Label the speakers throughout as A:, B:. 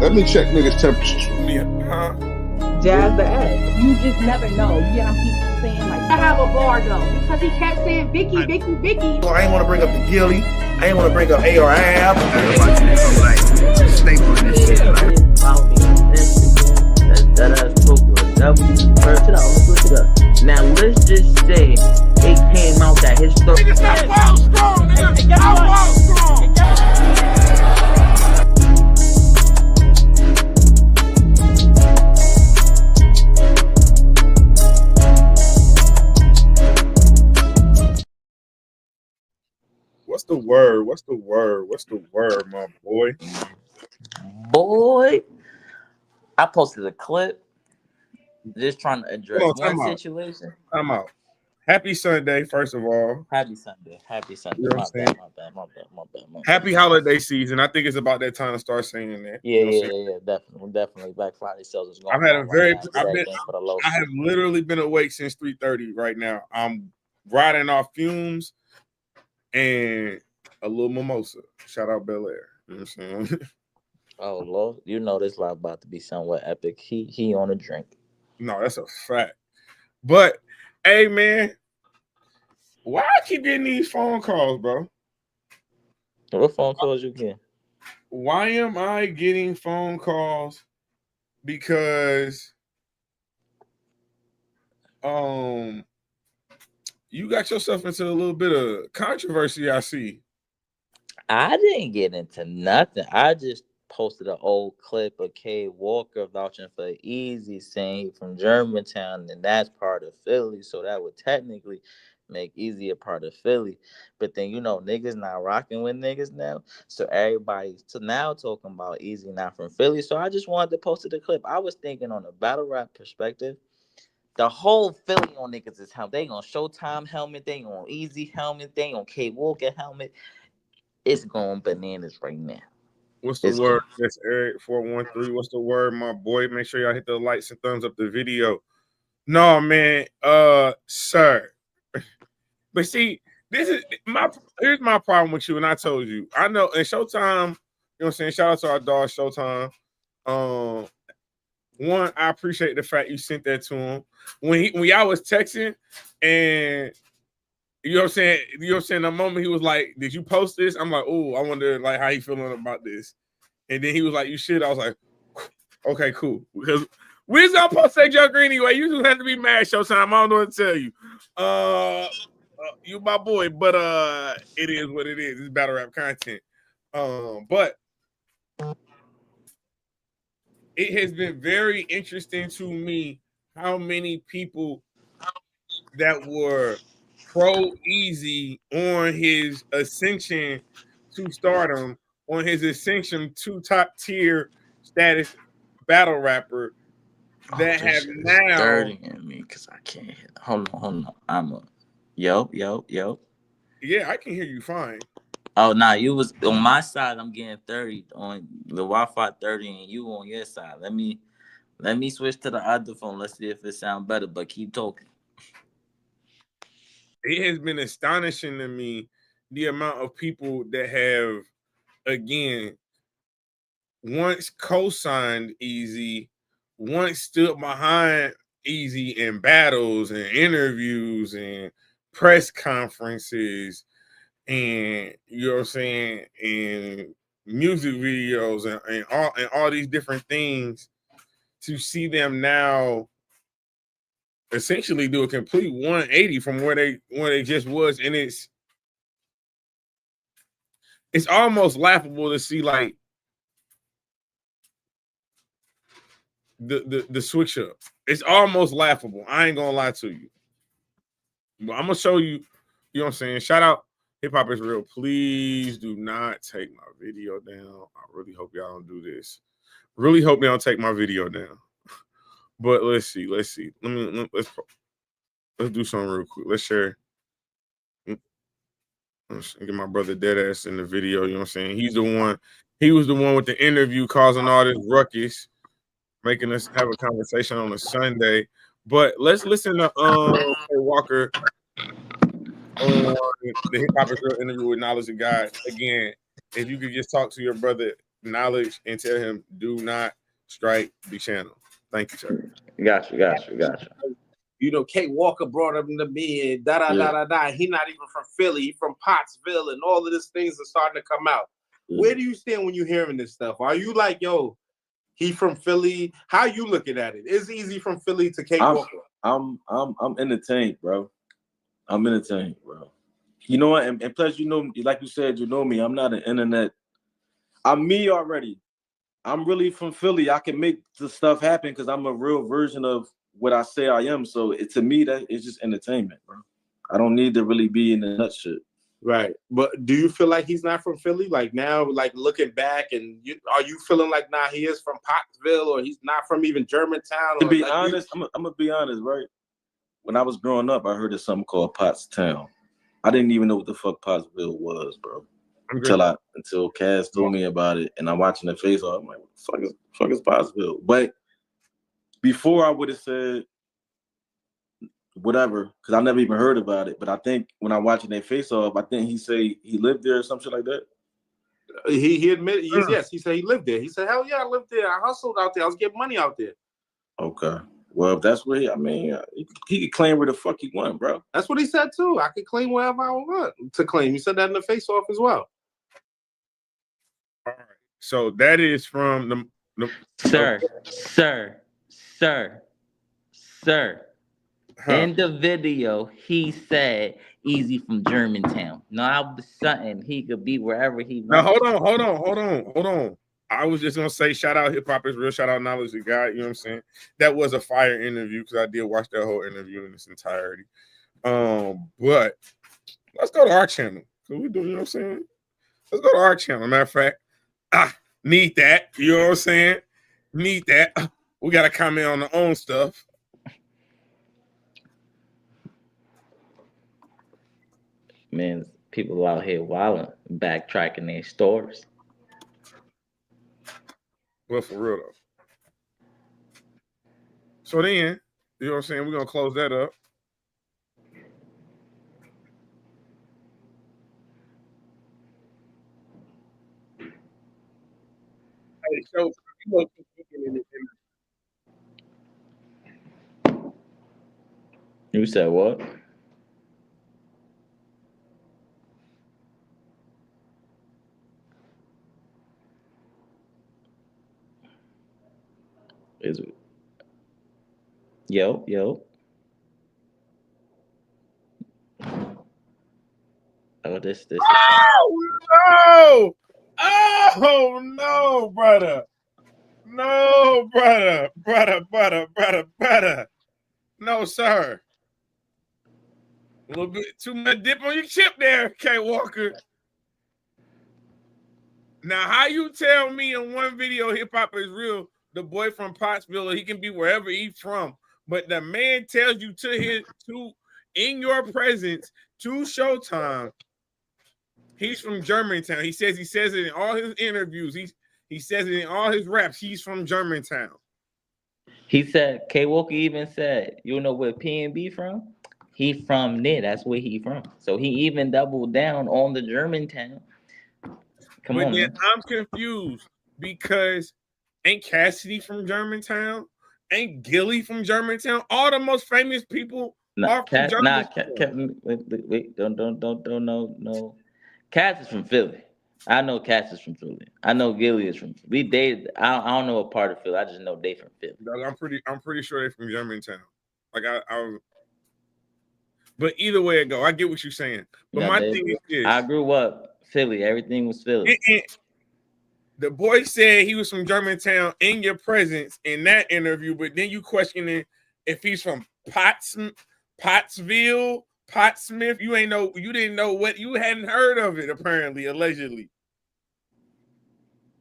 A: Let me check niggas' temperatures.
B: Jazz the ass. You just never know. You get how people saying like, I have a bar though, because he kept saying Vicky.
C: I ain't want to bring up the Gilly. I ain't want to bring up ARAB. Staple in this shit.
D: Now let's just say it came out that his story.
C: Niggas not fall strong, nigga. I fall strong.
A: What's the word? What's the word? What's the word, my boy?
D: Boy, I posted a clip just trying to address one situation.
A: I'm out. Happy Sunday, first of all.
D: Happy Sunday. Happy Sunday.
A: You know
D: My bad.
A: Happy holiday season. I think it's about that time to start saying that.
D: Yeah, definitely. Black Friday sales is going.
A: I have literally been awake since 3:30 right now. I'm riding off fumes and a little mimosa. Shout out Bel Air. You know what I'm saying?
D: Oh Lord, you know this live about to be somewhat epic. He on a drink.
A: No, that's a fact. But hey man, why I keep getting these phone calls, bro?
D: What phone calls you get?
A: Why am I getting phone calls? Because you got yourself into a little bit of controversy, I see.
D: I didn't get into nothing. I just posted an old clip of K Walker vouching for Eazy, saying he from Germantown, and that's part of Philly, so that would technically make Eazy a part of Philly. But then niggas not rocking with niggas now, so everybody's now talking about Eazy not from Philly. So I just wanted to post the clip. I was thinking on a battle rap perspective, the whole Philly on niggas is helmet. They on Showtime helmet, they on Eazy helmet, they on K Walker helmet. It's going bananas right now.
A: What's the word? That's Eric 413. What's the word, my boy? Make sure y'all hit the likes and thumbs up the video. No, man, sir. But see, here's my problem with you, and I told you. I know in Showtime, you know what I'm saying? Shout out to our dog Showtime. One, I appreciate the fact you sent that to him. When y'all was texting, and you know what I'm saying, the moment he was like, "Did you post this?" I'm like, "Oh, I wonder like how he feeling about this." And then he was like, "You should." I was like, "Okay, cool." Because we was gonna post that joker anyway. You just have to be mad, Showtime. I don't know what to tell you. You my boy, but it is what it is. It's battle rap content. But it has been very interesting to me how many people that were pro Eazy on his ascension to stardom, on his ascension to top tier status battle rapper that have now
D: dirty in me because I can't hit. Hold on. I'm a yo.
A: Yeah, I can hear you fine.
D: Oh, nah, you was on my side. I'm getting 30 on the Wi-Fi 30, and you on your side. Let me switch to the other phone. Let's see if it sounds better. But keep talking.
A: It has been astonishing to me the amount of people that have, again, once co-signed Eazy, once stood behind Eazy in battles and interviews and press conferences and, you know what I'm saying, and music videos and all these different things, to see them now essentially do a complete 180 from where they just was. And it's almost laughable to see like the switch up. It's almost laughable. I ain't gonna lie to you. But I'm gonna show you, you know what I'm saying? Shout out Hip Hop is Real. Please do not take my video down. I really hope y'all don't do this. Really hope y'all don't take my video down. But let's see. Let's do something real quick. Let's share. Let's get my brother Deadass in the video. You know what I'm saying? He was the one with the interview causing all this ruckus, making us have a conversation on a Sunday. But let's listen to Walker on the Hip Hop is Real interview with Knowledge of God. Again, if you could just talk to your brother knowledge and tell him do not strike the channel. Thank you, sir.
D: Got you.
E: You know, Kate Walker brought him to me and da. He not even from Philly, he from Pottsville, and all of these things are starting to come out. Where do you stand when you hearing this stuff? Are you like, yo, he from Philly? How you looking at it? It's Eazy from Philly to Kate Walker.
F: I'm entertained, bro. I'm entertained, bro. You know what? And plus, you know, like you said, you know me. I'm not an internet. I'm me already. I'm really from Philly. I can make the stuff happen because I'm a real version of what I say I am. So to me, that is just entertainment, bro. I don't need to really be in the nut shit.
E: Right. But do you feel like he's not from Philly? Like now, like looking back, and are you feeling like, nah, he is from Pottsville, or he's not from even Germantown?
F: To be honest, I'm gonna be honest, right? When I was growing up, I heard of something called Pottstown. I didn't even know what the fuck Pottsville was, bro. Until Cass told me about it, and I'm watching the face off. I'm like, what the fuck is Pottsville? But before I would have said whatever, because I never even heard about it. But I think when I'm watching their face off, I think he say he lived there or some shit like that.
E: He admitted, yes, he said he lived there. He said, hell yeah, I lived there. I hustled out there. I was getting money out there.
F: Okay. Well, if that's where he could claim where the fuck he want, bro.
E: That's what he said too. I could claim wherever I want to claim. He said that in the face off as well.
A: All right. So that is from the
D: Sir.
A: Huh.
D: In the video, he said Eazy from Germantown. Now, all of a sudden, he could be wherever he wants.
A: Now, hold on. I was just gonna say, shout out Hip Hop is Real, shout out Knowledge the Guy. You know what I'm saying? That was a fire interview because I did watch that whole interview in its entirety. But let's go to our channel. So we do, you know what I'm saying? Let's go to our channel. Matter of fact, need that. You know what I'm saying? Need that. We gotta comment on our own stuff.
D: Man, people out here wilding, backtracking their stories.
A: Well, for real though. So then, you know what I'm saying? We're gonna close that up. Hey, so
D: You said what? Is it? Yo. Oh, this.
A: Oh no, brother. No, brother. No, sir. A little bit too much dip on your chip there, K Walker. Now, how you tell me in one video Hip Hop is Real, the boy from Pottsville, he can be wherever he's from, but the man tells you in your presence to Showtime, he's from Germantown. He says it in all his interviews. He says it in all his raps. He's from Germantown.
D: He said, K Walker even said, you know where PNB from? He from there. That's where he from. So he even doubled down on the Germantown. Come on,
A: then
D: man.
A: I'm confused because ain't Cassidy from Germantown? Ain't Gilly from Germantown? All the most famous people are from Germantown.
D: Wait, don't no. Cass is from Philly. I know Cass is from Philly. I know Gilly is from Philly. I don't know what part of Philly. I just know they from Philly.
A: I'm pretty sure they're from Germantown. Like but either way it go, I get what you're saying. But my thing is this.
D: I grew up Philly. Everything was Philly.
A: The boy said he was from Germantown in your presence in that interview, but then you questioning if he's from Pottsville, Pottsmith. You didn't know what, you hadn't heard of it, apparently, allegedly.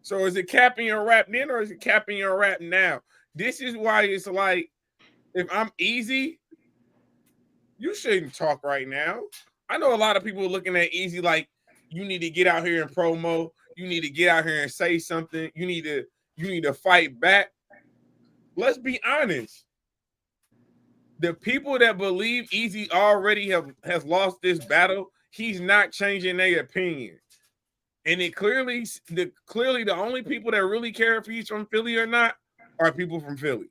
A: So is it capping your rap then or is it capping your rap now? This is why it's like, if I'm Eazy, you shouldn't talk right now. I know a lot of people looking at Eazy like, you need to get out here and promo. You need to get out here and say something. You need to fight back. Let's be honest. The people that believe Eazy already has lost this battle, he's not changing their opinion. And it clearly the only people that really care if he's from Philly or not are people from Philly.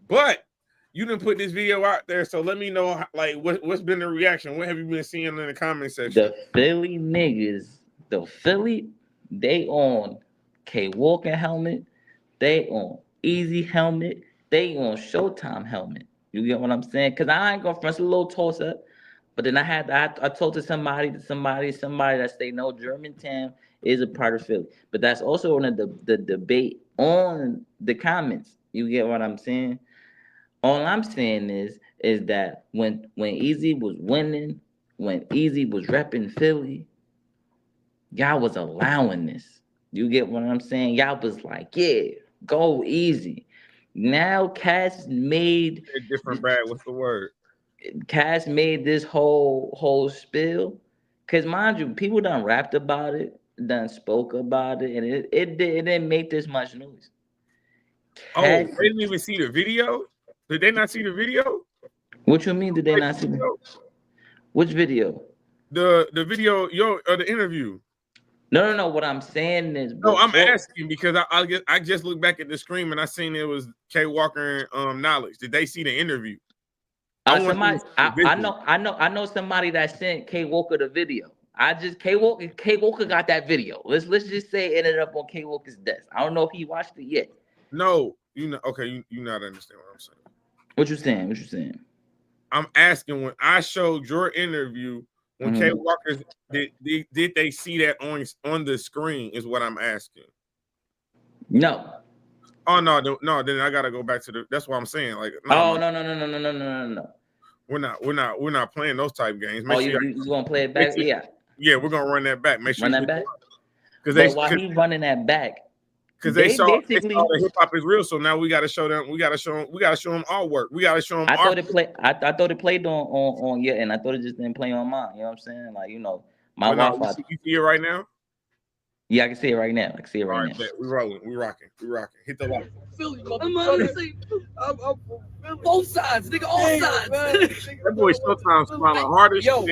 A: But you didn't put this video out there, so let me know like what's been the reaction. What have you been seeing in the comment section?
D: The Philly niggas, they on K Walker helmet, they on Eazy helmet, they on Showtime helmet. You get what I'm saying? Cause I ain't gonna front a little toss up, but then I told to somebody that say no, Germantown is a part of Philly, but that's also on the debate on the comments. You get what I'm saying? All I'm saying is that when Eazy was winning, when Eazy was repping Philly, y'all was allowing this. You get what I'm saying? Y'all was like, yeah, go Eazy. Now Cass made
A: a different bag. What's the word?
D: Cass made this whole spill. Cause mind you, people done rapped about it, done spoke about it, and it didn't make this much noise.
A: Oh, they didn't even see the video? Did they not see the video?
D: What you mean? Did they not see the which video?
A: The video, the interview.
D: No. What I'm saying is,
A: no, I'm asking because I just looked back at the screen and I seen it was K Walker and Knowledge. Did they see the interview?
D: I know somebody that sent K Walker the video. K Walker got that video. Let's just say it ended up on K Walker's desk. I don't know if he watched it yet.
A: No, you not understand what I'm saying.
D: What you saying?
A: I'm asking when I showed your interview when K Walker did they see that on the screen is what I'm asking.
D: No.
A: Oh no, then I gotta go back to the that's what I'm saying. Like
D: no.
A: We're not playing those type games.
D: You gonna play it back?
A: Yeah, we're gonna run that back. Make sure
D: run that back.
A: Because
D: while he's running that back,
A: because they saw the hip hop is real. So now we gotta show them. We gotta show them our work. We gotta show them.
D: I thought it played on your end. I thought it just didn't play on mine. You know what I'm saying? Like my Wi-Fi.
A: You see it right now?
D: Yeah, I can see it right now.
A: All right, we rolling. We rocking. Hit the light.
G: I'm both sides, nigga, all sides.
A: That boy sometimes smiling harder.
G: Yo,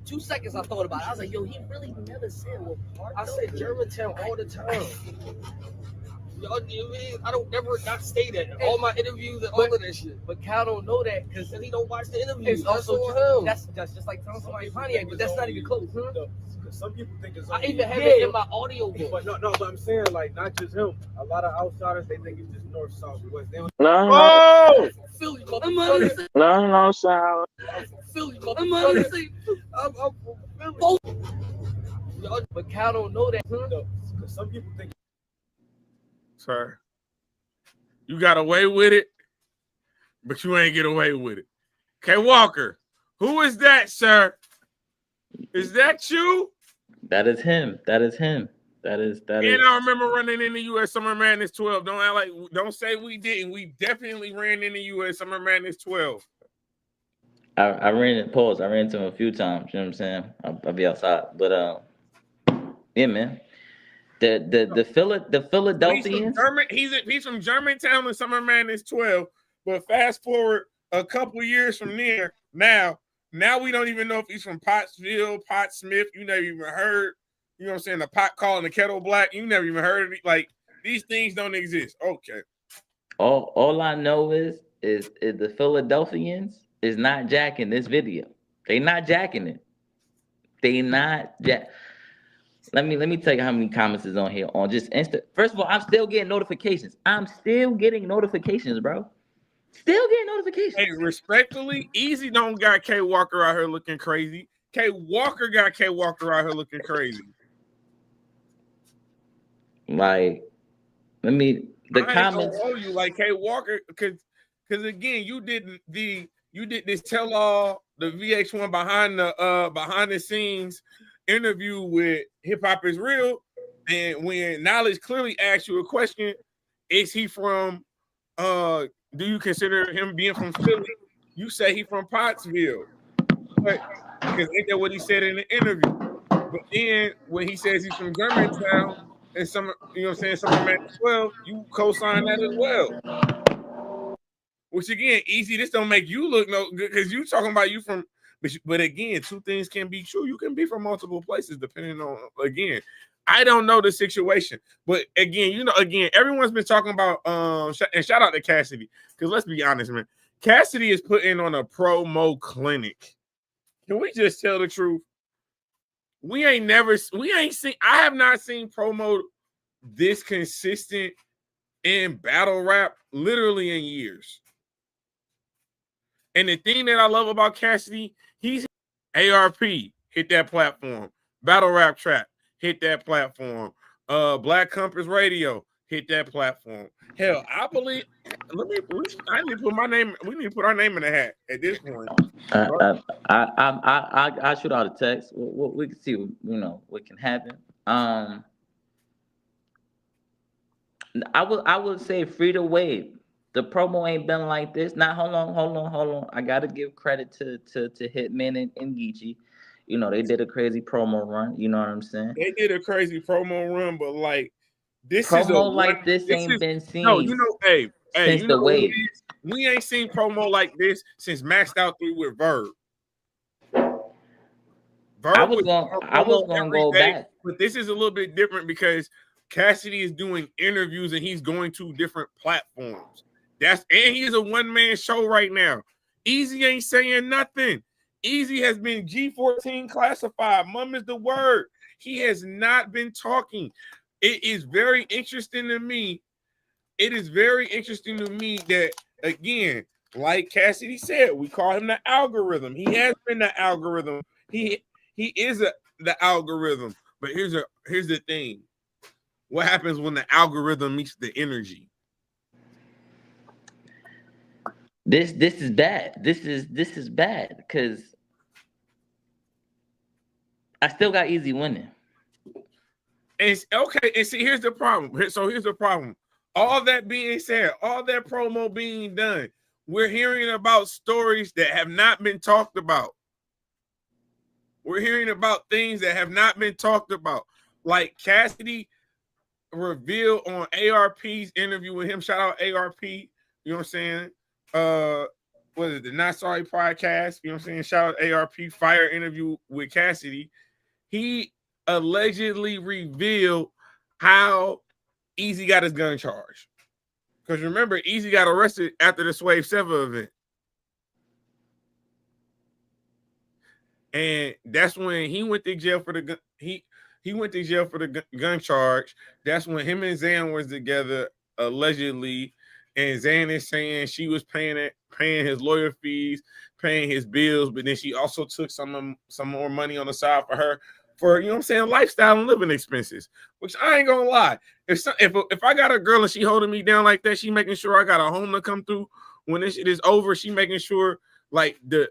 G: 2 seconds I thought about it. I was like, yo, he really never said what part. I said Germantown all the time. Y'all, I don't never not stay that. All my interviews and all of that shit. But Cal don't know that because he don't watch the interviews. It's also true. That's just like telling somebody Pontiac, but that's not even close. Huh?
H: Some people think it's.
G: I even have it in my audio book.
H: But but I'm saying like not just him. A lot of outsiders they think it's just north, south, west. They don't.
A: No.
G: Philly,
H: no,
G: South. Philly, I'm from Philly. But Cal don't know that.
H: Huh? Some people think.
A: Sir, you got away with it, but you ain't get away with it. K Walker, who is that, sir? Is that you?
D: That is him. That is.
A: And I remember running in the U.S. Summer Madness 12. Don't say we didn't. We definitely ran in the U.S. Summer Madness 12.
D: I ran into him a few times. You know what I'm saying? I'll be outside, but yeah, man. The Philadelphians.
A: He's from Germantown in Summer Madness 12. But fast forward a couple years from there, now we don't even know if he's from Pottsville, Pottsmith. You never even heard, you know what I'm saying, the pot calling the kettle black. You never even heard of it. Like, these things don't exist. Okay.
D: All I know is the Philadelphians is not jacking this video. They not jacking it. They not jack. Let me tell you how many comments is on here on just instant. First of all, I'm still getting notifications. bro. Still getting notifications.
A: Hey, respectfully, Eazy don't got K Walker out here looking crazy. K Walker got K Walker out here looking crazy.
D: Like, comments.
A: You like K Walker because again, you did this tell all the VH1 behind the scenes interview with Hip Hop Is Real, and when Knowledge clearly asked you a question, is he from do you consider him being from Philly? You say he from Pottsville. But because ain't that what he said in the interview? But then when he says he's from Germantown and Summer Madness 12, you co-sign that as well. Which again, Eazy, this don't make you look no good because you talking about you from But again, two things can be true. You can be from multiple places depending on, again, I don't know the situation. But again, everyone's been talking about and shout out to Cassidy, because let's be honest, man. Cassidy is putting on a promo clinic. Can we just tell the truth? I have not seen promo this consistent in battle rap literally in years. And the thing that I love about Cassidy, he's ARP, hit that platform. Battle Rap Trap, hit that platform. Black Compass Radio, hit that platform. Hell, I believe. I need to put my name. We need to put our name in the hat at this point.
D: I shoot out a text. We can see, what can happen. I would say free to wave. The promo ain't been like this. Now, hold on. I gotta give credit to Hitman and Geechee. They did a crazy promo run. You know what I'm saying?
A: They did a crazy promo run, but like this
D: promo like this ain't been seen.
A: No, hey,
D: since the wave.
A: We ain't seen promo like this since Maxed Out 3 with Verb.
D: I was gonna go back,
A: but this is a little bit different because Cassidy is doing interviews and he's going to different platforms. And he's a one-man show right now. Eazy ain't saying nothing. Eazy has been G14 classified. Mum is the word. He has not been talking. It is very interesting to me. That, again, like Cassidy said, we call him the algorithm. He has been the algorithm. He is the algorithm. But here's the thing. What happens when the algorithm meets the energy?
D: This is bad. This is bad because I still got Eazy winning.
A: And okay, and see, here's the problem. So here's the problem. All that being said, all that promo being done, we're hearing about stories that have not been talked about. We're hearing about things that have not been talked about. Like Cassidy revealed on ARP's interview with him. Shout out ARP. You know what I'm saying? What is it? The Not Sorry podcast. You know what I'm saying? Shout out ARP. Fire interview with Cassidy. He allegedly revealed how Eazy got his gun charged. Because remember, Eazy got arrested after the Swave 7 event. And that's when he went to jail for the gun. He went to jail for the gun charge. That's when him and Zan was together, allegedly. And Zan is saying she was paying his lawyer fees, paying his bills, but then she also took some more money on the side for her for, you know what I'm saying, lifestyle and living expenses. Which I ain't gonna lie. If I got a girl and she holding me down like that, she making sure I got a home to come through when this shit is over. She making sure like the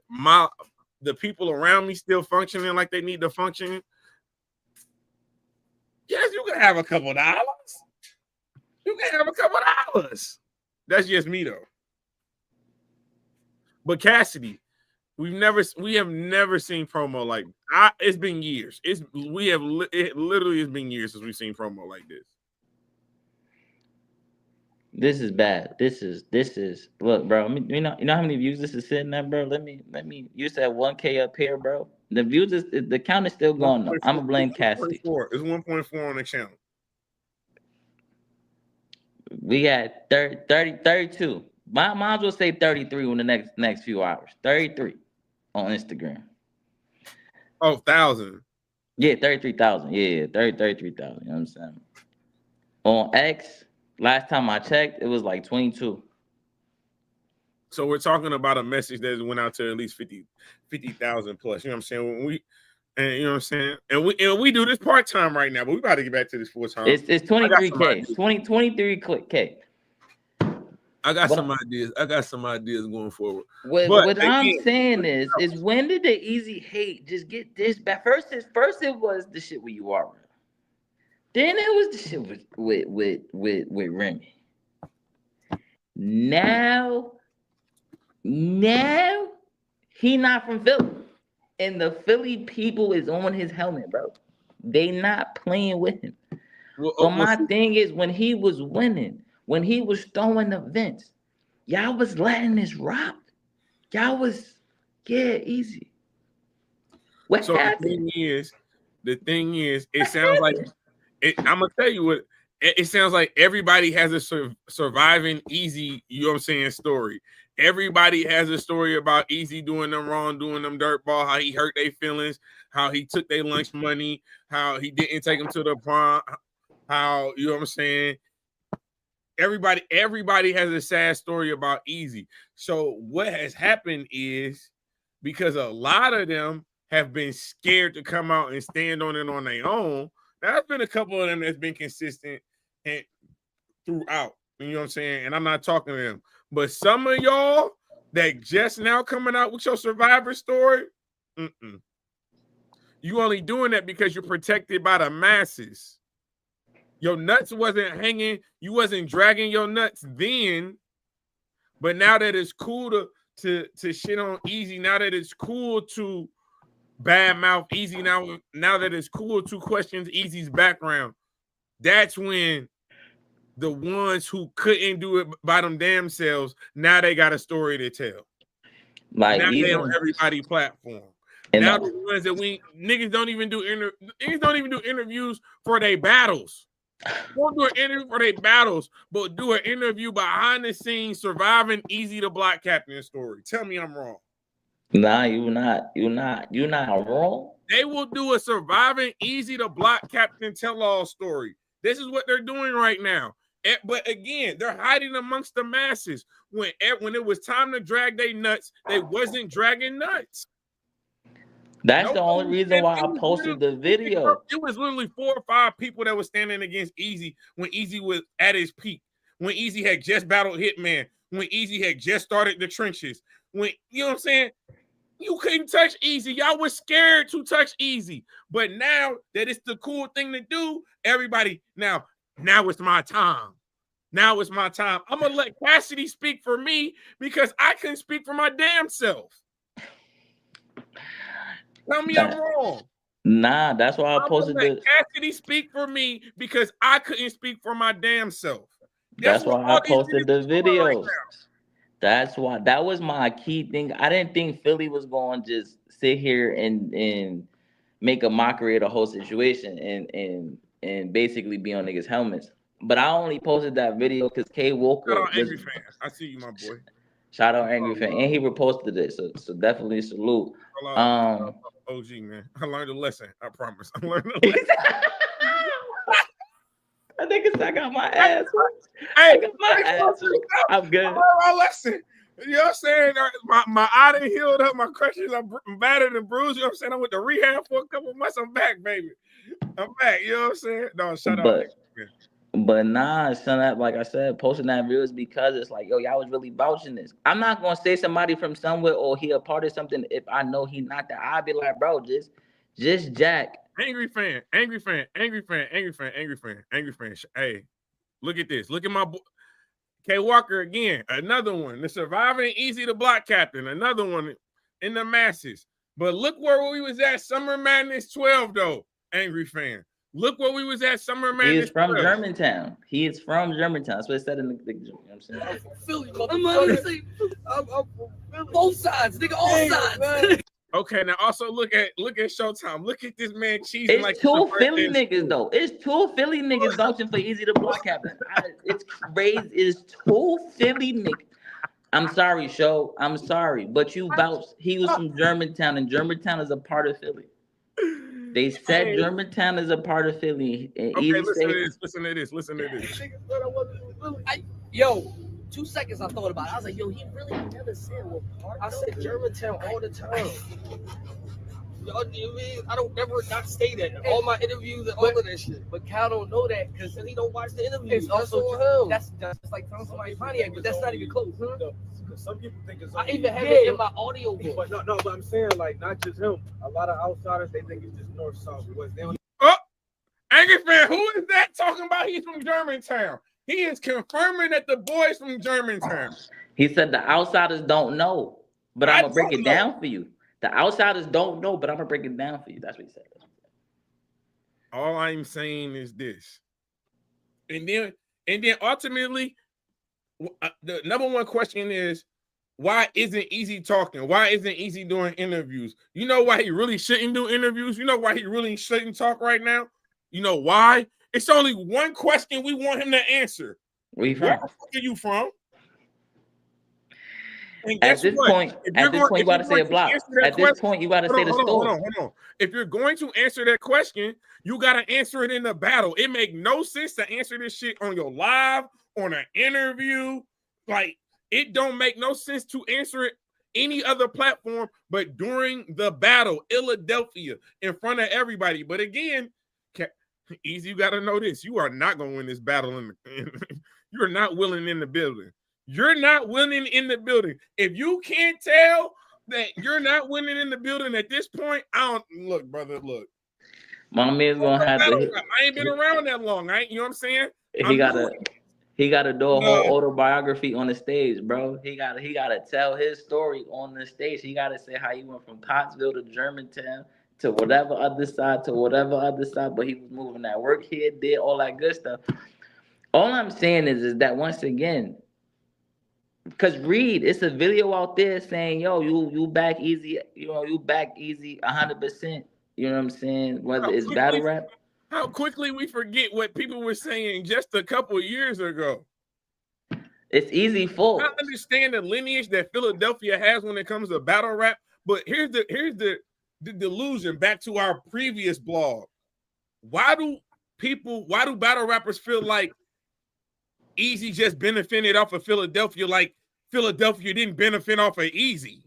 A: people around me still functioning like they need to function. Yes, you can have a couple dollars. You can have a couple dollars. That's just me though. But Cassidy, we have never seen promo like it's been years. It literally has been years since we've seen promo like this.
D: This is bad. This is look, bro. You know how many views this is sitting at, bro? Let me you said 1K up here, bro. The views the count is still going up. I'm gonna blame Cassidy.
A: It's 1.4 on the channel.
D: We got 32. Might will say 33 in the next few hours. 33 on Instagram.
A: Oh, 1,000.
D: Yeah, 33,000. Yeah, 33,000. You know what I'm saying? On X, last time I checked, it was like 22.
A: So we're talking about a message that went out to at least 50,000 plus. You know what I'm saying? You know what I'm saying? And we do this part-time right now, but we about to get back to this full-time.
D: It's 23K. 23K.
A: I got some ideas. I got some ideas going forward.
D: What I'm saying is when did the Eazy hate just get this back? First it was the shit with you are. Then it was the shit with Remy. Now he not from Philly. And the Philly people is on his helmet, bro. They not playing with him. But my thing is, when he was winning, when he was throwing events, y'all was letting this rock. Y'all was, Easy. What
A: So
D: happened?
A: the thing is, it sounds like I'm gonna tell you what it sounds like. Everybody has a surviving Eazy, you know what I'm saying, story. Everybody has a story about Eazy doing them wrong, doing them dirtball, how he hurt their feelings, how he took their lunch money, how he didn't take them to the prom, how, you know what I'm saying. Everybody has a sad story about Eazy. So what has happened is, because a lot of them have been scared to come out and stand on it on their own. There's been a couple of them that's been consistent and throughout. You know what I'm saying? And I'm not talking to them. But some of y'all that just now coming out with your survivor story, you only doing that because you're protected by the masses. Your nuts wasn't hanging, you wasn't dragging your nuts then, but now that it's cool to shit on Eazy, now that it's cool to badmouth Eazy, now that it's cool to question Eazy's background, that's when the ones who couldn't do it by them damn selves, now they got a story to tell.
D: Like,
A: now
D: even
A: they on everybody's platform. Now the ones that niggas don't even do interviews for their battles. Don't do an interview for their battles, but do an interview behind the scenes surviving Eazy the Block Captain story. Tell me I'm wrong.
D: Nah, you're not wrong.
A: They will do a surviving Eazy the Block Captain tell-all story. This is what they're doing right now. But again, they're hiding amongst the masses. When it was time to drag their nuts, they wasn't dragging nuts.
D: That's the only reason why I posted the video.
A: It was literally 4 or 5 people that were standing against Eazy when Eazy was at his peak. When Eazy had just battled Hitman. When Eazy had just started the trenches. When, you know what I'm saying? You couldn't touch Eazy. Y'all was scared to touch Eazy. But now that it's the cool thing to do, everybody, now it's my time. Now it's my time. I'm going to let Cassidy speak for me because I couldn't speak for my damn self. Tell me I'm wrong.
D: Nah, that's why I posted
A: the Cassidy speak for me because I couldn't speak for my damn self.
D: That's why I posted the videos. That's why that was my key thing. I didn't think Philly was going to just sit here and make a mockery of the whole situation and basically be on niggas' helmets. But I only posted that video because K Walker.
A: Shout out Angry Fan. I see you, my boy.
D: Shout out Angry Fan, and he reposted it, so definitely salute.
A: OG, man, I learned a lesson. I promise. I learned a lesson.
D: I think I got my ass. Hey, I'm good.
A: I learned my lesson. You know what I'm saying? My eye done healed up. My crutches are battered and bruised. You know what I'm saying? I went to rehab for a couple months. I'm back, baby. I'm back. You know what I'm saying? No, shout out.
D: But nah, son, like I said, posting that video is because it's like, yo, y'all was really vouching this. I'm not gonna say somebody from somewhere or he a part of something if I know he not that. I'll be like, bro, just Jack.
A: Angry fan. Hey, look at this. Look at my boy K Walker again. Another one. The surviving Eazy the Block Captain. Another one in the masses. But look where we was at Summer Madness 12 though. Angry fan. Look where we was at Summer Madness.
D: He is from Germantown. He is from Germantown. That's what it said in the you know what I'm saying?
G: I'm from Philly, I'm from both sides, nigga, all sides.
A: Okay, now also look at Showtime. Look at this man cheesing
D: it's
A: like
D: two Philly niggas though. It's two Philly niggas vouching for Eazy the Block Captain. It's crazy. It's two Philly niggas. I'm sorry, Show. I'm sorry, but you vouched. He was from Germantown, and Germantown is a part of Philly. They said Germantown is a part of Philly.
A: Okay, listen to this.
G: Yo, 2 seconds I thought about it. I was like, yo, he really never said what part. I said Germantown all the time. Y'all, you mean I don't never not stay that. All my interviews and all of that shit. But Cal don't know that because he don't watch the interviews. It's also him. That's like telling somebody Pontiac, but that's not even close. Huh?
H: No, some people think it's.
G: I even have it in my audio book.
H: But no, but I'm saying like not just him. A lot of outsiders they think it's just north south. They don't.
A: Oh, Angry fan, who is that talking about? He's from Germantown. He is confirming that the boy's from Germantown.
D: He said the outsiders don't know, but I'm gonna break it down for you. The outsiders don't know, but I'm gonna break it down for you. That's what he said.
A: All I'm saying is this, and then ultimately, the number one question is, why isn't Eazy talking? Why isn't Eazy doing interviews? You know why he really shouldn't do interviews? You know why he really shouldn't talk right now? You know why? It's only one question we want him to answer.
D: Where you
A: Where
D: from?
A: the fuck are you from? And
D: At
A: guess
D: this
A: what?
D: point,
A: If
D: at this point, you
A: if
D: got
A: you're
D: to say
A: going
D: a
A: to
D: block.
A: answer that
D: At this
A: question,
D: point, you got to say the
A: hold
D: story.
A: on. If you're going to answer that question, you got to answer it in the battle. It make no sense to answer this shit on your live, on an interview. Like, it don't make no sense to answer it any other platform but during the battle, Philadelphia, in front of everybody. But again, Eazy, you got to know this. You are not going to win this battle. You're not willing in the building. You're not winning in the building. If you can't tell that you're not winning in the building at this point, I don't look, brother. Look,
D: My man's gonna have to.
A: I ain't been around that long. You know what I'm saying?
D: He gotta do a whole autobiography on the stage, bro. He gotta tell his story on the stage. He gotta say how he went from Pottsville to Germantown to whatever other side, but he was moving that work here, did all that good stuff. All I'm saying is that once again, because Reed, it's a video out there saying, yo, you back Eazy, you back Eazy 100%. You know what I'm saying? Whether it's battle rap.
A: How quickly we forget what people were saying just a couple of years ago.
D: It's Eazy fault.
A: I understand the lineage that Philadelphia has when it comes to battle rap, but here's the delusion back to our previous blog. Why do battle rappers feel like Eazy just benefited off of Philadelphia, like Philadelphia didn't benefit off of Eazy?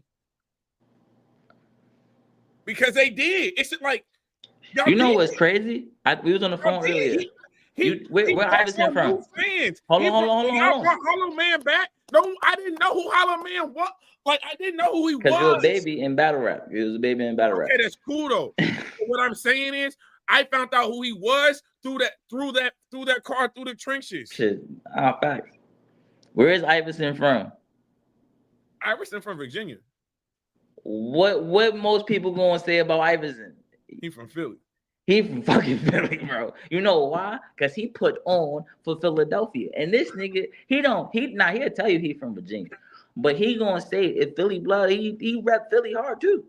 A: Because they did. It's like,
D: you know what's crazy? We was on the phone earlier. Where Iverson from? Hold on.
A: Hollow Man back. No, I didn't know who Hollow Man was. Like, I didn't know who he was.
D: Because you're a baby in battle rap. You was a baby in battle rap.
A: Okay, that's cool though. What I'm saying is, I found out who he was through that car, through the trenches.
D: Shit, facts. Where is Iverson from?
A: Iverson from Virginia.
D: What most people gonna say about Iverson?
A: He from Philly.
D: He from fucking Philly, bro. You know why? Because he put on for Philadelphia. And this nigga, he'll tell you he from Virginia. But he gonna say if Philly blood, he rep Philly hard too.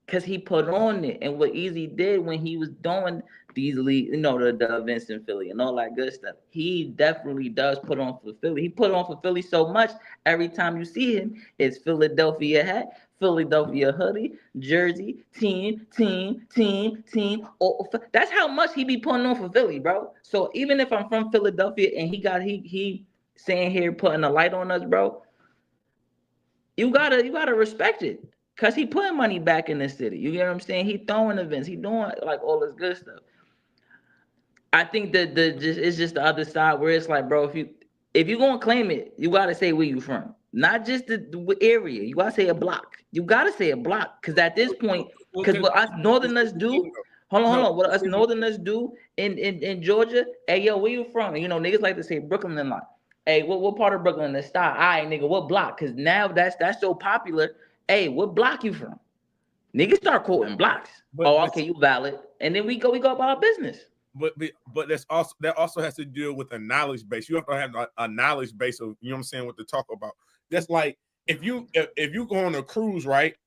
D: Because he put on it. And what Eazy did when he was doing these the events in Philly and all that good stuff, he definitely does put on for Philly. He put on for Philly so much, every time you see him, it's Philadelphia hat, Philadelphia hoodie, jersey, team. That's how much he be putting on for Philly, bro. So even if I'm from Philadelphia and he saying here putting a light on us, bro, you gotta respect it. Cause he putting money back in the city. You get what I'm saying? He throwing events, he doing like all this good stuff. I think that it's just the other side where it's like, bro, if you gonna claim it, you gotta say where you from. Not just the area. You gotta say a block. You gotta say a block. Cause at this point, because what us northerners do, hold on. What us northerners do in Georgia, hey yo, where you from? You know, niggas like to say Brooklyn and like, hey, what part of Brooklyn is style? All right, nigga, what block? Cause now that's so popular. Hey, what block you from? Niggas start quoting blocks. Okay, you valid. And then we go about our business.
A: But that also has to deal with a knowledge base. You have to have a knowledge base of, you know what I'm saying, what to talk about. That's like if you go on a cruise, right?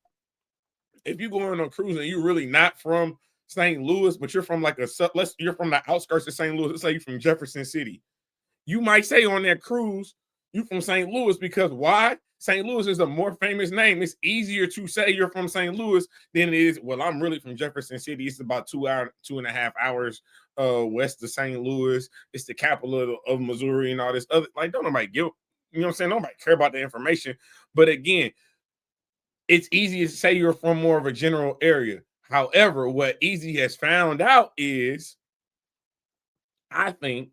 A: If you go on a cruise and you're really not from St. Louis, but you're from you're from the outskirts of St. Louis. Let's say you're from Jefferson City. You might say on that cruise, you from St. Louis because why? St. Louis is a more famous name. It's easier to say you're from St. Louis than it is, well, I'm really from Jefferson City. It's about 2.5 hours west of St. Louis. It's the capital of Missouri and all this other. Like, don't nobody give, you know what I'm saying? Nobody care about the information. But again, it's easy to say you're from more of a general area. However, what Eazy has found out is, I think,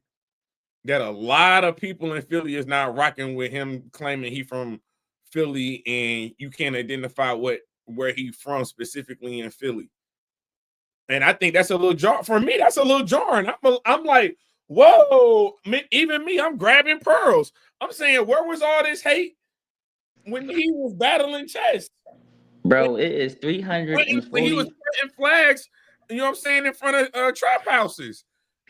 A: that a lot of people in Philly is not rocking with him claiming he from Philly and you can't identify where he from specifically in Philly. And I think that's a little jar for me. That's a little jarring. I'm like, whoa, even me, I'm grabbing pearls. I'm saying, where was all this hate when he was battling chess?
D: Bro, it is 340.
A: When he was putting flags, you know what I'm saying, in front of trap houses.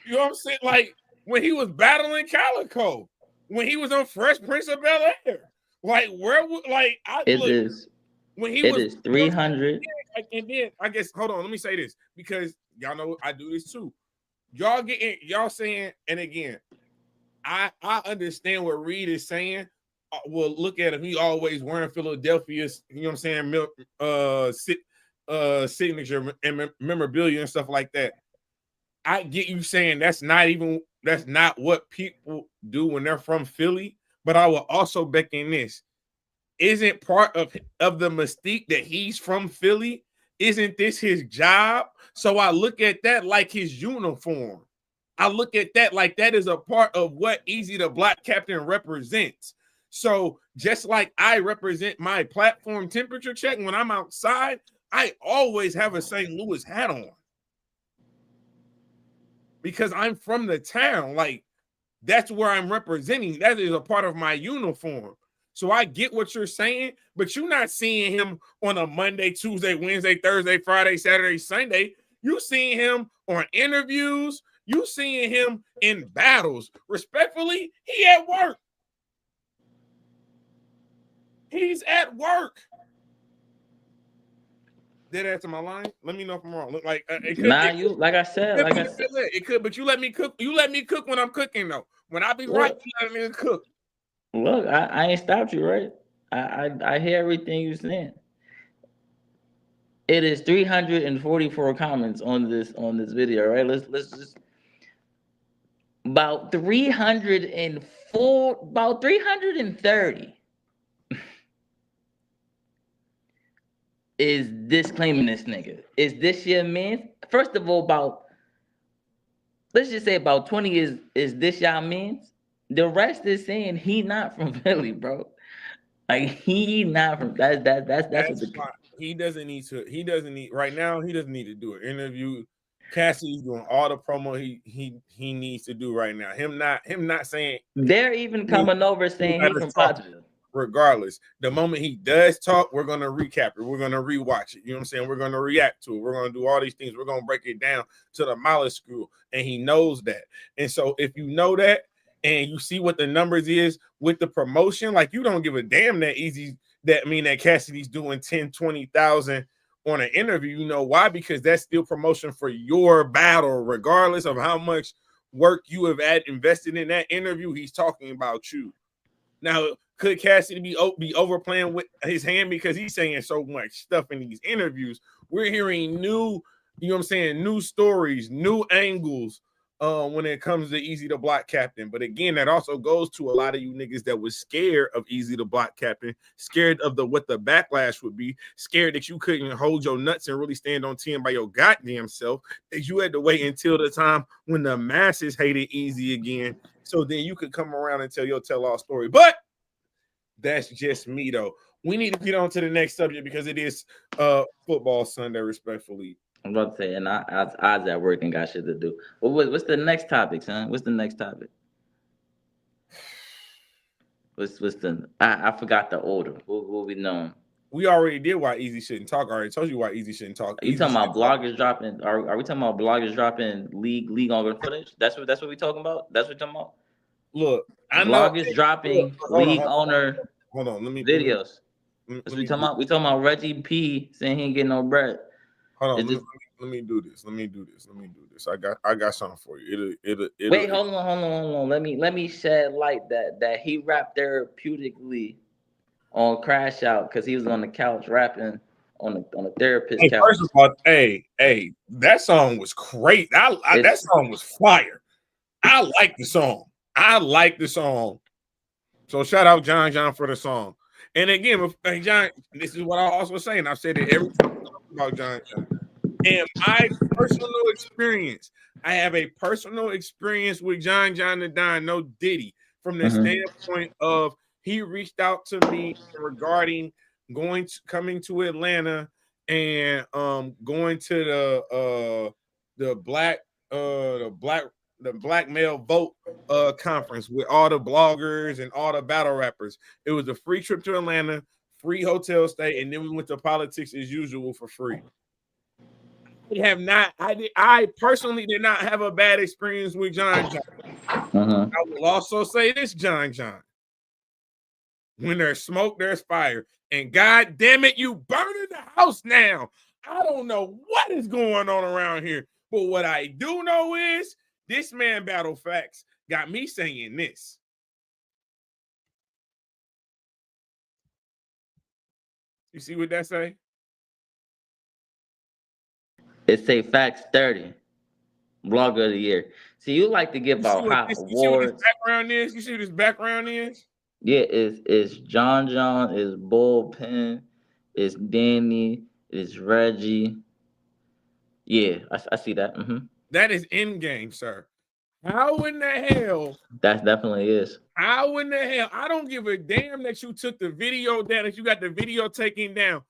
A: You know what I'm saying? Like, when he was battling Calico, when he was on Fresh Prince of Bel-Air, Like where would like I
D: It
A: look
D: is.
A: when he
D: It
A: was
D: is 300.
A: and then I guess hold on, let me say this because y'all know I do this too. Y'all saying, and again, I understand what Reed is saying. Well, look at him. He always wearing Philadelphia's, you know what I'm saying, signature and memorabilia and stuff like that. I get you saying that's not what people do when they're from Philly, but I will also back in this. Isn't part of the mystique that he's from Philly? Isn't this his job? So I look at that like his uniform. I look at that like that is a part of what Eazy the Black Captain represents. So just like I represent my platform temperature check when I'm outside, I always have a St. Louis hat on because I'm from the town. Like that's where I'm representing. That is a part of my uniform. So I get what you're saying, but you're not seeing him on a Monday, Tuesday, Wednesday, Thursday, Friday, Saturday, Sunday. You seeing him on interviews. You seeing him in battles. Respectfully, he at work. He's at work. Did I answer my line? Let me know if I'm wrong. Look like it could,
D: Like I said,
A: it could, but you let me cook. You let me cook when I'm cooking though. When I be right, you let me cook.
D: Look, I ain't stopped you, right? I hear everything you're saying. It is 344 comments on this video, right? Let's just about 330 is disclaiming this nigga. Is this your man? First of all, let's just say about 20 is this y'all man's. The rest is saying he not from Philly, bro. Like he not from that's what the
A: he doesn't need to. He doesn't need right now. He doesn't need to do an interview. Cassidy's doing all the promo he needs to do right now. Him not saying
D: they're even coming over saying he from Pottsville.
A: Regardless, the moment he does talk, we're gonna recap it. We're gonna rewatch it. You know what I'm saying? We're gonna react to it. We're gonna do all these things. We're gonna break it down to the mileage screw, and he knows that. And so, if you know that, and you see what the numbers is with the promotion, like you don't give a damn that Eazy. That mean that Cassidy's doing 10, 20,000 on an interview. You know why? Because that's still promotion for your battle, regardless of how much work you have invested in that interview. He's talking about you. Now, could Cassidy be overplaying with his hand because he's saying so much stuff in these interviews? We're hearing new, you know what I'm saying, new stories, new angles when it comes to Eazy the Black Captain. But again, that also goes to a lot of you niggas that was scared of Eazy the Black Captain, scared of what the backlash would be, scared that you couldn't hold your nuts and really stand on 10 by your goddamn self, that you had to wait until the time when the masses hated Eazy again, so then you could come around and tell your tell-all story. But that's just me, though. We need to get on to the next subject because it is football Sunday, respectfully.
D: I'm about to say, and I at work and got shit to do. What's the next topic, son? What's the next topic? What's the? I forgot the order. What we know?
A: We already did why Eazy shouldn't talk. I already told you why Eazy shouldn't talk.
D: Are you talking about bloggers dropping? Are we talking about bloggers dropping league on footage? That's what we talking about. That's what we're talking about.
A: Look, I know
D: bloggers dropping league owner.
A: Hold on, let me
D: videos. That's what we talking about. We talking about Reggie P saying he ain't getting no bread.
A: Hold on, let me do this. I got something for you.
D: Wait, hold on. Let me shed light that he rapped therapeutically on Crash Out because he was on the couch rapping on the therapist couch.
A: First of all, hey, that song was great. That song was fire. I like the song. So shout out John for the song. And again, John, this is what I also say, and I've said it every time about John. And my personal experience, I have a personal experience with John the Don, no Diddy, from the standpoint of he reached out to me regarding coming to Atlanta and going to the Black Male Vote conference with all the bloggers and all the battle rappers. It was a free trip to Atlanta, free hotel stay, and then we went to politics as usual for free. I personally did not have a bad experience with John. I will also say this, John. When there's smoke, there's fire. And God damn it, you burning the house now. I don't know what is going on around here. But what I do know is this man Battle Factz got me saying this. You see what that say?
D: It say Factz 30, Blogger of the Year. See, you like to give out hot
A: You see what this
D: awards.
A: background is? You see what this background is?
D: Yeah, it's John, it's Bullpen, it's Danny, it's Reggie. Yeah, I see that.
A: That is in game, sir. How in the hell?
D: That definitely is.
A: How in the hell? I don't give a damn that you took the video down, that you got the video taken down.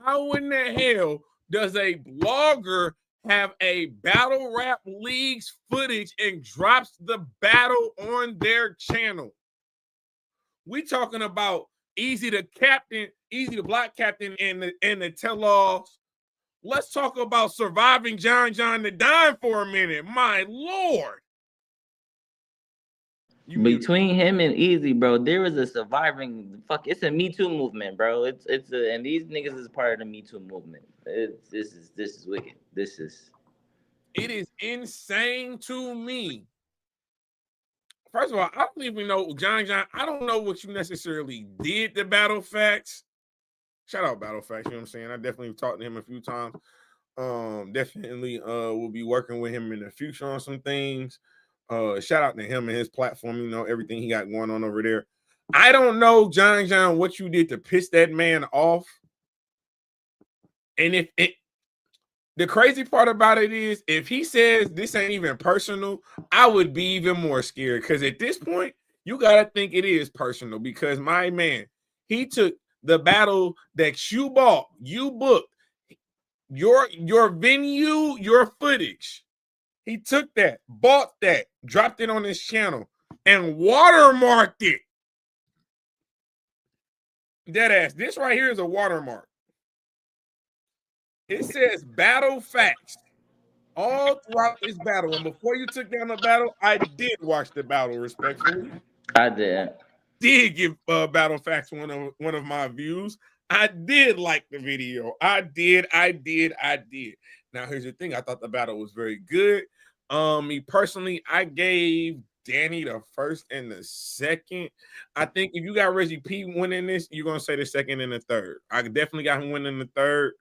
A: How in the hell does a blogger have a battle rap league's footage and drops the battle on their channel? We talking about Eazy the captain, Eazy the block captain, and the tell-alls. Let's talk about surviving John the Dime for a minute. My Lord.
D: Between him and Eazy, bro, there is a surviving it's a Me Too movement, bro. And these niggas is part of the Me Too movement. This is wicked.
A: It is insane to me. First of all, I don't even know John. I don't know what you necessarily did to Battle Factz. Shout out Battle Factz, you know what I'm saying? I definitely talked to him a few times. Definitely will be working with him in the future on some things. Shout out to him and his platform, you know, everything he got going on over there. I don't know, John, what you did to piss that man off. And the crazy part about it is, if he says this ain't even personal, I would be even more scared. Because at this point, you got to think it is personal. Because my man, he took the battle that you bought, you booked, your venue, your footage. He took that, bought that, dropped it on his channel, and watermarked it. Deadass. This right here is a watermark. It says Battle Factz all throughout this battle. And before you took down the battle, I did watch the battle respectfully.
D: I did
A: give Battle Factz one of my views. I did like the video. I did. Now, here's the thing. I thought the battle was very good. Me personally, I gave Danny the first and the second. I think if you got Reggie P winning this, you're gonna say the second and the third. I definitely got him winning the third.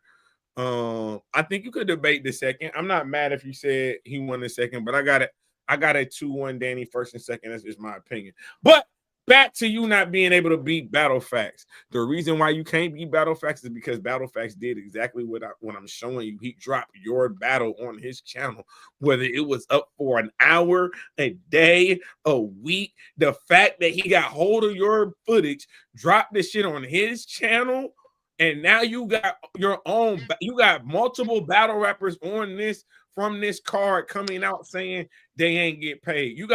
A: I think you could debate the second. I'm not mad if you said he won the second, but I got it. I got a 2-1 Danny first and second. That's just my opinion. But back to you not being able to beat Battle Factz. The reason why you can't beat Battle Factz is because Battle Factz did exactly what I'm showing you. He dropped your battle on his channel, whether it was up for an hour, a day, a week. The fact that he got hold of your footage, dropped this shit on his channel, and now you got your own. You got multiple battle rappers on this from this card coming out saying they ain't get paid. You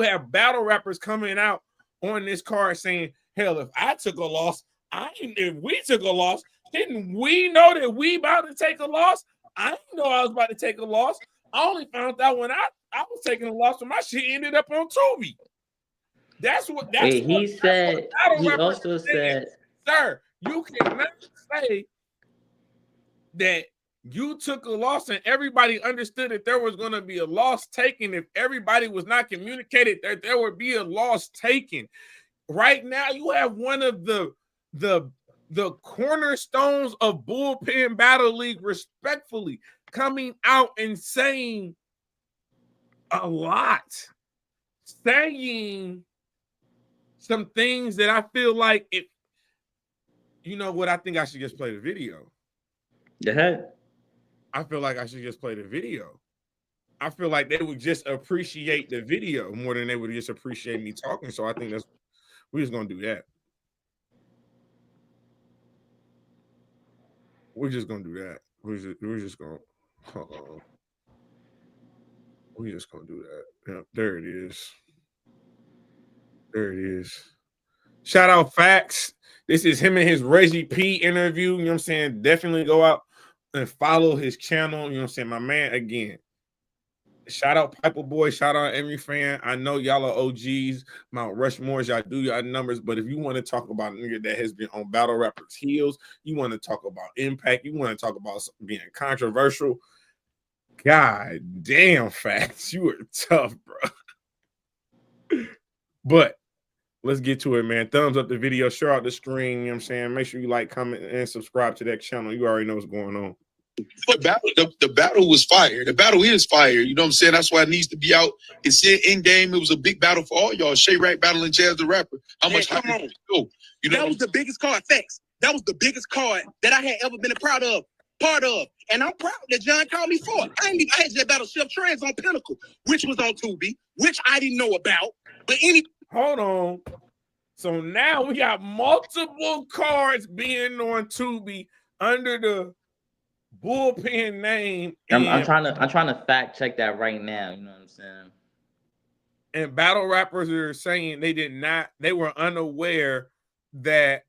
A: have battle rappers coming out on this card saying, hell, if I took a loss, if we took a loss, didn't we know that we about to take a loss? I didn't know I was about to take a loss. I only found out when I was taking a loss when my shit ended up on Tubi.
D: He also said,
A: sir, you cannot say that you took a loss and everybody understood that there was going to be a loss taken. If everybody was not communicated that there would be a loss taken. Right now, you have one of the cornerstones of Bullpen Battle League, respectfully, coming out and saying a lot, saying some things that I feel like it. You know what? I think I should just play the video.
D: Go ahead.
A: I feel like I should just play the video. I feel like they would just appreciate the video more than they would just appreciate me talking. So I think we're just gonna do that. We're just gonna do that. We're just gonna hold on. We're just gonna do that. Yeah, there it is. There it is. Shout out Factz. This is him and his Reggie P interview. You know what I'm saying? Definitely go out and follow his channel. You know what I'm saying? My man, again, Shout out Piper Boy. Shout out every fan. I know y'all are OGs, Mount Rushmores. Y'all do your numbers. But if you want to talk about a nigga that has been on battle rappers' heels, you want to talk about impact, you want to talk about being controversial. God damn, Factz, you are tough, bro. But let's get to it, man. Thumbs up the video, share out the screen. You know what I'm saying? Make sure you like, comment, and subscribe to that channel. You already know what's going on.
I: But the battle was fire. The battle is fire. You know what I'm saying? That's why it needs to be out. It's in game. It was a big battle for all y'all. Shay Rack battling Jazz the Rapper. How much higher did it go? You know,
C: That was the biggest card, Factz. That was the biggest card that I had ever been a part of. And I'm proud that John called me for it. I had that battle Chef Trans on Pinnacle, which was on Tubi, which I didn't know about. But
A: Hold on. So now we got multiple cards being on Tubi under the bullpen name.
D: I'm trying to fact check that right now. You know what I'm saying?
A: And battle rappers are saying they were unaware that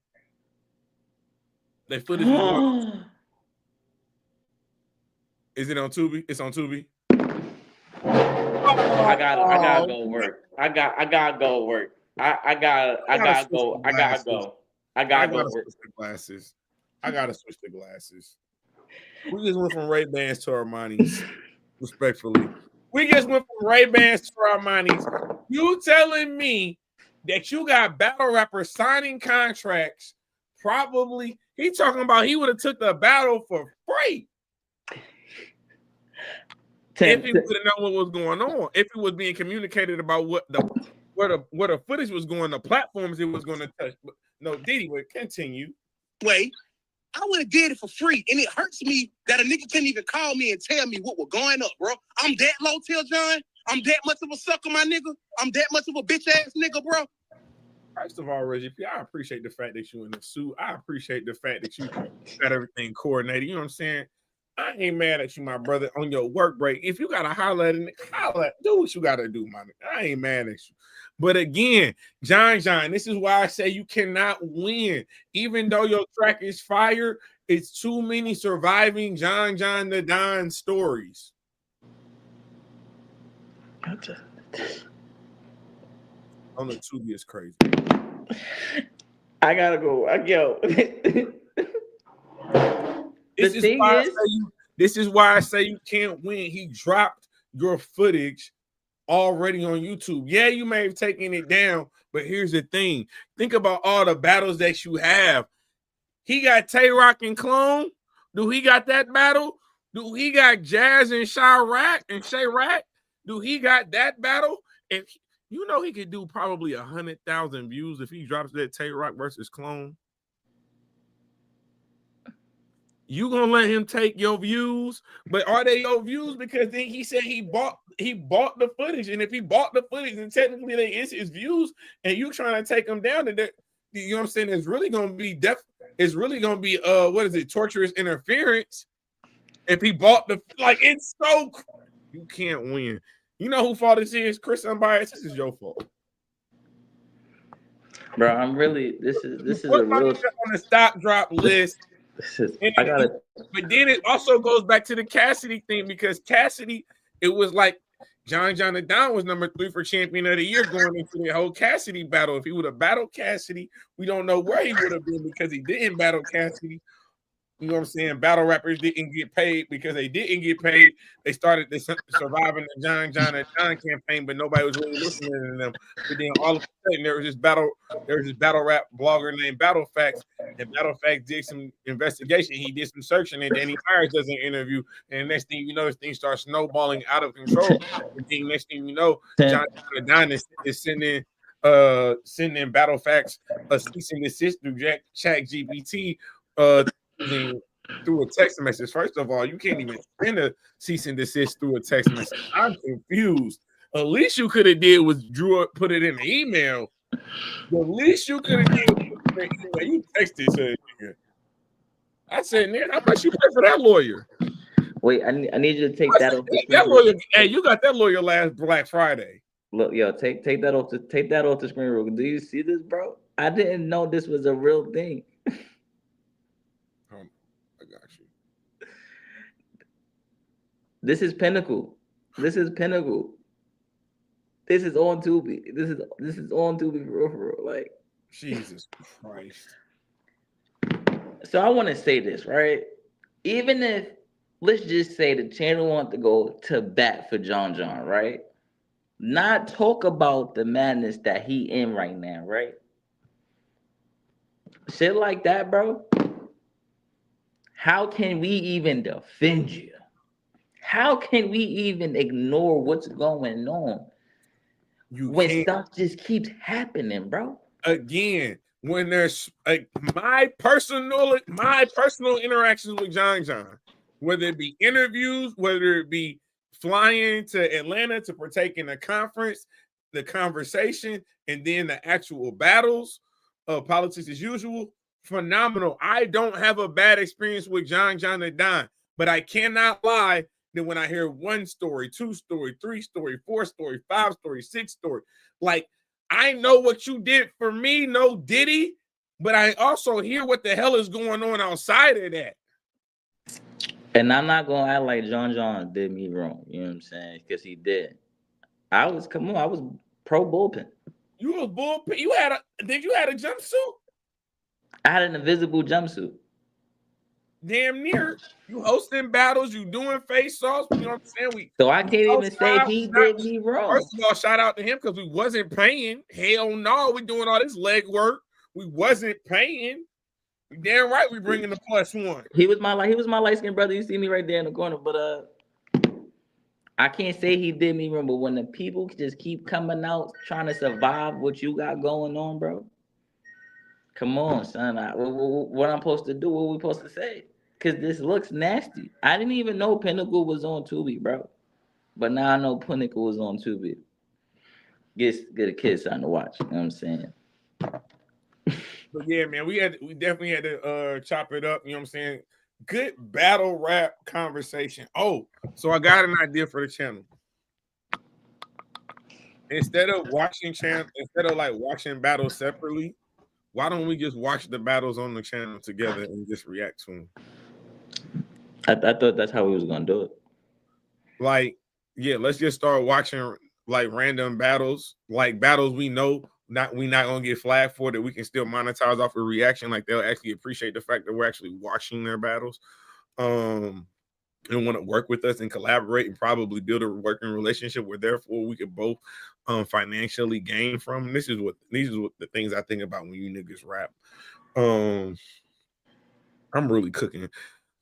A: they footage was Is it on Tubi? It's on Tubi.
D: I gotta go work. I gotta go work. I gotta go. I gotta
A: switch the glasses. I gotta switch the glasses. We just went from Ray-Bans to Armani's, respectfully. We just went from Ray-Bans to Armani's. You telling me that you got battle rappers signing contracts? Probably he talking about he would have took the battle for free. If he would have known what was going on, if it was being communicated about where the footage was going, the platforms it was going to touch. But no, Diddy would continue.
C: Wait, I would have did it for free, and it hurts me that a nigga can't even call me and tell me what was going up, bro. I'm that low, Tell John. I'm that much of a sucker, my nigga. I'm that much of a bitch ass nigga, bro.
A: First of all, Reggie, I appreciate the fact that you in the suit. I appreciate the fact that you got everything coordinated. You know what I'm saying? I ain't mad at you, my brother, on your work break. If you gotta holler at it, do what you gotta do, my nigga. I ain't mad at you. But again, John, this is why I say you cannot win. Even though your track is fire, it's too many surviving John the Don stories. On the Tubi is crazy.
D: I gotta go.
A: This is why I say you can't win. He dropped your footage already on YouTube. Yeah, you may have taken it down, but here's the thing. Think about all the battles that you have. He got Tay Rock and Clone. Do he got that battle? Do he got Jazz and Shay Rack? Do he got that battle? If you know he could do probably 100,000 views if he drops that Tay Rock versus Clone. You gonna let him take your views? But are they your views? Because then he said he bought the footage, and if he bought the footage, then technically they is his views, and you trying to take them down, and you know what I'm saying? It's really gonna be what is it? Torturous interference. If he bought it's so you can't win. You know who fault this is? Chris Unbiased. This is your fault,
D: bro. I'm really. This is a real
A: on the stop drop list. But then it also goes back to the Cassidy thing, because Cassidy, it was like John the Don was number 3 for champion of the year going into the whole Cassidy battle. If he would have battled Cassidy, we don't know where he would have been, because he didn't battle Cassidy. You know what I'm saying? Battle rappers didn't get paid because they didn't get paid. They started surviving the John and Don campaign, but nobody was really listening to them. But then all of a sudden there was this battle rap blogger named Battle Factz, and Battle Factz did some investigation. He did some searching, and then he hires us an interview. And next thing you know, this thing starts snowballing out of control. And then next thing you know, John and Don is sending Battle Factz a cease and desist through ChatGPT. Through a text message. First of all, you can't even send a cease and desist through a text message. I'm confused. At least you could have did was put it in the email. The least you could have did was put it in the email. You texted to it. I said, "Nigga, how much you pay for that lawyer?"
D: Wait, I need you to take that off.
A: That lawyer, hey, you got that lawyer last Black Friday.
D: Look, yo, take that off the screen real quick. Do you see this, bro? I didn't know this was a real thing.
A: I got you.
D: This is Pinnacle. This is Pinnacle. This is on Tubi. This is on Tubi for real. Like,
A: Jesus Christ.
D: so I want to say this, right? Even if, let's just say the channel want to go to bat for John, right? Not talk about the madness that he in right now, right? Shit like that, bro. How can we even defend you? How can we even ignore what's going on when stuff just keeps happening, bro?
A: Again, when there's like my personal interactions with John, whether it be interviews, whether it be flying to Atlanta to partake in a conference, the conversation, and then the actual battles of politics as usual, phenomenal. I don't have a bad experience with John the Don, but I cannot lie that when I hear one story, two story, three story, four story, five story, six story, like I know what you did for me, no Diddy, but I also hear what the hell is going on outside of that.
D: And I'm not gonna act like John did me wrong, you know what I'm saying? Because he did. I was pro bullpen.
A: You was bullpen. Did you had a jumpsuit?
D: I had an invisible jumpsuit.
A: Damn near. You hosting battles, you doing face-offs, you know what I'm saying?
D: So I can't even say he did me wrong.
A: First of all, shout out to him because we wasn't paying. Hell no, we doing all this leg work. We wasn't paying. Damn right, we bringing the +1.
D: He was my light-skinned brother. You see me right there in the corner, but I can't say he did me wrong. But when the people just keep coming out trying to survive what you got going on, bro, come on, son. What I'm supposed to do? What we supposed to say? Because this looks nasty. I didn't even know Pinnacle was on Tubi, bro. But now I know Pinnacle was on Tubi. Get a kid something to watch. You know what I'm saying?
A: But yeah, man, we definitely had to chop it up. You know what I'm saying? Good battle rap conversation. Oh, so I got an idea for the channel. Instead of watching battles separately, why don't we just watch the battles on the channel together and just react to them?
D: I thought that's how we was gonna do it.
A: Like, yeah, let's just start watching like random battles, like battles we know we not gonna get flagged for, that we can still monetize off a reaction. Like they'll actually appreciate the fact that we're actually watching their battles, and want to work with us and collaborate and probably build a working relationship where therefore we could both financially gain from. These is what the things I think about when you niggas rap. I'm really cooking.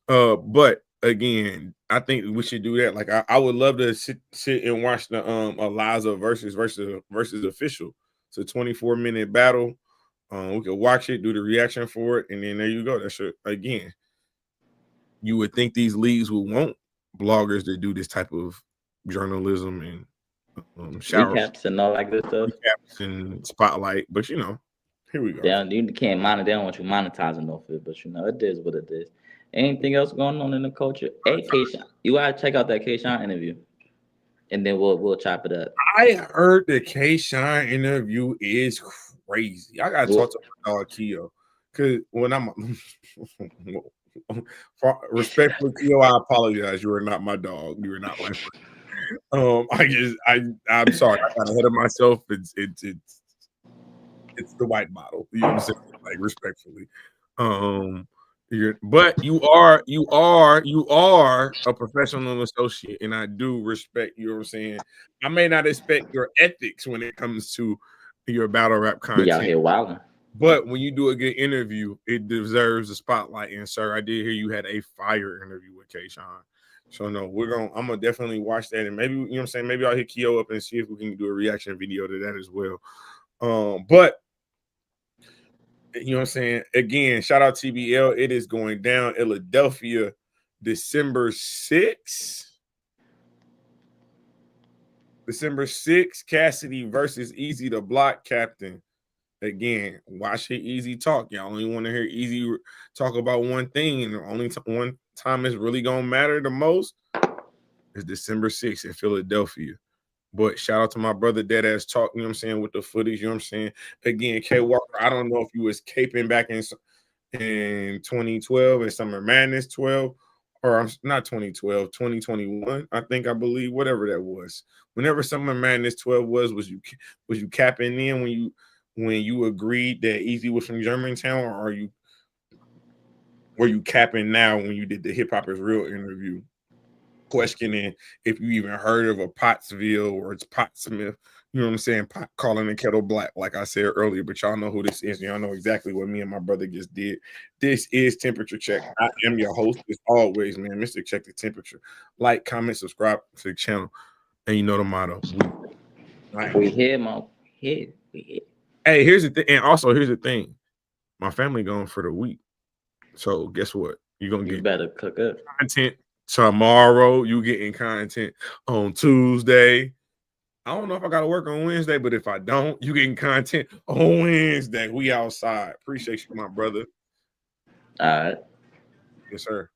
A: But again, I think we should do that. Like I would love to sit and watch the Eliza versus Official. It's a 24-minute battle. We could watch it, do the reaction for it, and then there you go. That's again. You would think these leagues would want bloggers that do this type of journalism and
D: recaps and all like this stuff.
A: Recaps and spotlight, but you know, here we go.
D: Yeah, you can't they don't want you monetizing off it, but you know, it is what it is. Anything else going on in the culture? Hey, K-Shine, you gotta check out that K-Shine interview, and then we'll chop it up.
A: I heard the K-Shine interview is crazy. I gotta talk to my dog Keo, because when I'm respectfully, Keo, I apologize. You are not my dog. You are not my friend. I'm sorry. I got ahead of myself. It's the white model. You know what I'm saying? Like respectfully. But you are a professional associate, and I do respect, you know what I'm saying? I may not expect your ethics when it comes to your battle rap content.
D: Y'all here wilding.
A: But when you do a good interview, it deserves a spotlight. And sir, I did hear you had a fire interview with K-Shine. So no, I'm gonna definitely watch that, and maybe, you know what I'm saying, maybe I'll hit Keo up and see if we can do a reaction video to that as well. But you know what I'm saying? Again, shout out TBL. It is going down Philadelphia, December 6th. December 6th, Cassidy versus Eazy, the block captain. Again, watch it Eazy talk. Y'all only want to hear Eazy talk about one thing, and the only one time it's really gonna matter the most is December 6th in Philadelphia. But shout out to my brother Deadass Talk, you know what I'm saying, with the footage, you know what I'm saying. Again, K Walker, I don't know if you was caping back in 2012 and Summer Madness 12, or I'm not 2012, 2021, I believe, whatever that was. Whenever Summer Madness 12 was you capping in when you agreed that Eazy was from Germantown, or were you capping now when you did the Hip Hop Is Real interview, questioning if you even heard of a Pottsville or it's Pottsmith? You know what I'm saying? Pot calling the kettle black, like I said earlier, but y'all know who this is. Y'all know exactly what me and my brother just did. This is Temperature Check. I am your host, as always, man. Mr. Check the Temperature. Like, comment, subscribe to the channel, and you know the motto.
D: We here, Mo. Here. We here.
A: Hey, here's the thing, and also here's the thing. My family going for the week, so guess what?
D: You better cook up
A: content tomorrow. You getting content on Tuesday. I don't know if I got to work on Wednesday, but if I don't, you getting content on Wednesday. We outside. Appreciate you, my brother.
D: All right.
A: Yes, sir.